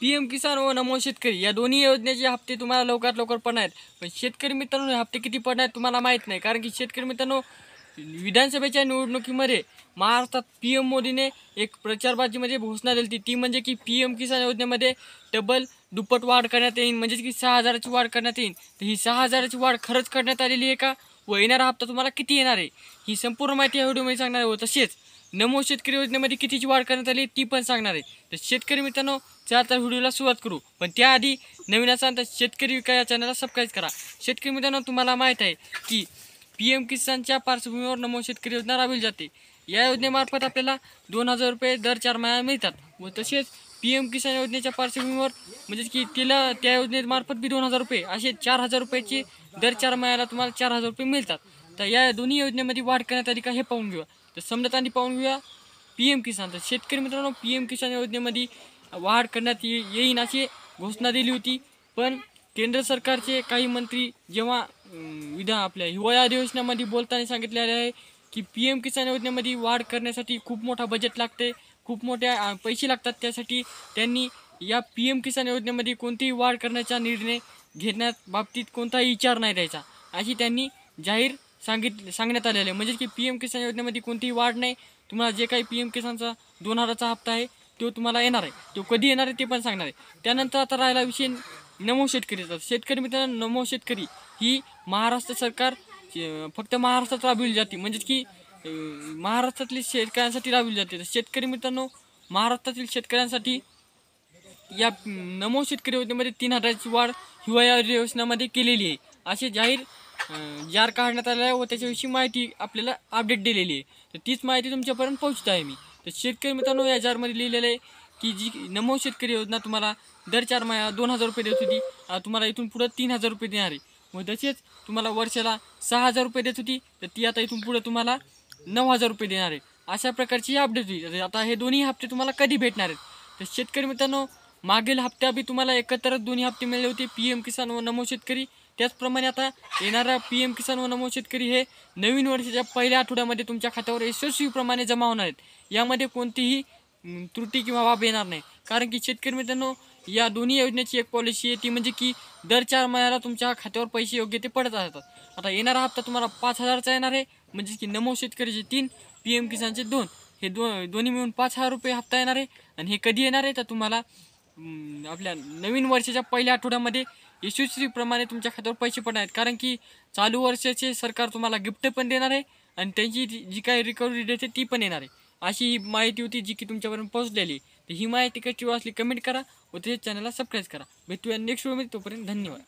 PM किसान व नमो शेतकरी या दोन्ही योजनेचे हप्ते तुम्हाला लवकरात लवकर पडणार आहेत. पण शेतकरी मित्रांनो, हे हप्ते किती पडणार आहेत तुम्हाला माहीत नाही. कारण की शेतकरी मित्रांनो, विधानसभेच्या निवडणुकीमध्ये महाराष्ट्रात PM मोदीने एक प्रचारबाजीमध्ये घोषणा दिली होती. ती म्हणजे की PM किसान योजनेमध्ये डबल दुप्पट वाढ करण्यात येईल, म्हणजेच की 6,000ची वाढ करण्यात येईल. तर ही 6,000ची वाढ खरंच करण्यात आलेली आहे का, व येणारा हप्ता तुम्हाला किती येणार आहे, ही संपूर्ण माहिती या व्हिडिओमध्ये सांगणार आहे. व तसेच नमो शेतकरी योजनेमध्ये कितीची वाढ करण्यात आली ती पण सांगणार आहे. तर शेतकरी मित्रांनो, चला तर व्हिडिओला सुरुवात करू. पण त्याआधी नवीन असाल तर शेतकरी विकास या चॅनलला सबस्क्राईब करा. शेतकरी मित्रांनो, तुम्हाला माहीत आहे की PM किसानच्या पार्श्वभूमीवर नमो शेतकरी योजना राबविली जाते. या योजनेमार्फत आपल्याला 2,000 रुपये दर 4 महिन्याला मिळतात. व तसेच PM किसान योजनेच्या पार्श्वभूमीवर म्हणजेच की त्या योजनेमार्फत बी 2,000 रुपये असे 4,000 रुपयाचे दर 4 महिन्याला तुम्हाला 4,000 रुपये मिळतात. तर या दोन्ही योजनेमध्ये वाढ करण्यात आली का हे पाहून घेऊया. तर समजत आधी पाहून घेऊया PM किसान. तर शेतकरी मित्रांनो, PM किसान योजनेमध्ये वाढ करण्यात येईन अशी घोषणा दिली होती. पण केंद्र सरकारचे काही मंत्री जेव्हा आपल्या हिवाळी अधिवेशनामध्ये बोलताना सांगितलेले आहे की PM किसान योजनेमध्ये वाढ करण्यासाठी खूप मोठा बजेट लागते, खूप मोठ्या पैसे लागतात. त्यासाठी त्यांनी या PM किसान योजनेमध्ये कोणतीही वाढ करण्याचा निर्णय घेण्यात बाबतीत कोणताही विचार नाही द्यायचा, अशी त्यांनी जाहीर सांगण्यात आलेलं आहे. म्हणजे की PM किसान योजनेमध्ये कोणतीही वाढ नाही. तुम्हाला जे काही PM किसानचा 2,000चा हप्ता आहे तो तुम्हाला येणार आहे. तो कधी येणार आहे ते पण सांगणार आहे. त्यानंतर आता राहिला विषय नमो शेतकरीचा. शेतकरी मित्रांनो, नमो शेतकरी ही महाराष्ट्र सरकार फक्त महाराष्ट्रात राबविली जाते, म्हणजेच की महाराष्ट्रातील शेतकऱ्यांसाठी राबविली जाते. तर शेतकरी मित्रांनो, महाराष्ट्रातील शेतकऱ्यांसाठी या नमो शेतकरी योजनेमध्ये 3,000ची वाढ हिवाळी अधिवेशनामध्ये केलेली आहे, असे जार काढण्यात आलेला आहे. व त्याच्याविषयी माहिती आपल्याला अपडेट दिलेली आहे. तर तीच माहिती तुमच्यापर्यंत पोहोचत आहे मी. तर शेतकरी मित्रांनो, या जारमध्ये लिहिलेलं आहे की जी नमो शेतकरी योजना तुम्हाला दर 4 महिन्याला 2,000 रुपये देत होती, तुम्हाला इथून पुढं 3,000 रुपये देणार आहे. व तसेच तुम्हाला वर्षाला 6,000 रुपये देत होती, तर ती आता इथून पुढे तुम्हाला 9,000 रुपये देणार आहे. अशा प्रकारची अपडेट होती. आता हे दोन्ही हप्ते तुम्हाला कधी भेटणार आहेत. तर शेतकरी मित्रांनो, मागील हप्त्या बी तुम्हाला एकत्र दोन्ही हप्ते मिळले होते, PM किसान व नमो शेतकरी. त्याचप्रमाणे आता येणारा PM किसान व नमो शेतकरी हे नवीन वर्षाच्या पहिल्या आठवड्यामध्ये तुमच्या खात्यावर यशस्वीप्रमाणे जमा होणार आहेत. यामध्ये कोणतीही त्रुटी किंवा बाब येणार नाही. कारण की शेतकरी मित्रांनो, या दोन्ही योजनेची एक पॉलिसी आहे, ती म्हणजे की दर 4 महिन्याला तुमच्या खात्यावर पैसे योग्य ते पडत राहतात. आता येणारा हप्ता तुम्हाला 5,000चा येणार आहे, म्हणजे की नमो शेतकरीचे 3, PM किसानचे 2, हे दोन्ही मिळून 5,000 रुपये हप्ता येणार आहे. आणि हे कधी येणार आहे तर तुम्हाला आपल्या नवीन वर्षाच्या पहिल्या आठवड्यामध्ये यशस्वीप्रमाणे तुमच्या खात्यावर पैसे पडणार आहेत. कारण की चालू वर्षाचे सरकार तुम्हाला गिफ्ट पण देणार आहे आणि त्यांची जी काही रिकव्हरी डेट आहे ती पण येणार आहे. अशी ही माहिती होती जी की तुमच्यापर्यंत पोहोचलेली. तर ही माहिती कशी वाचली कमेंट करा व त्याच्या चॅनलला सबस्क्राईब करा. भेटूया नेक्स्ट व्हिडिओमध्ये. तोपर्यंत धन्यवाद.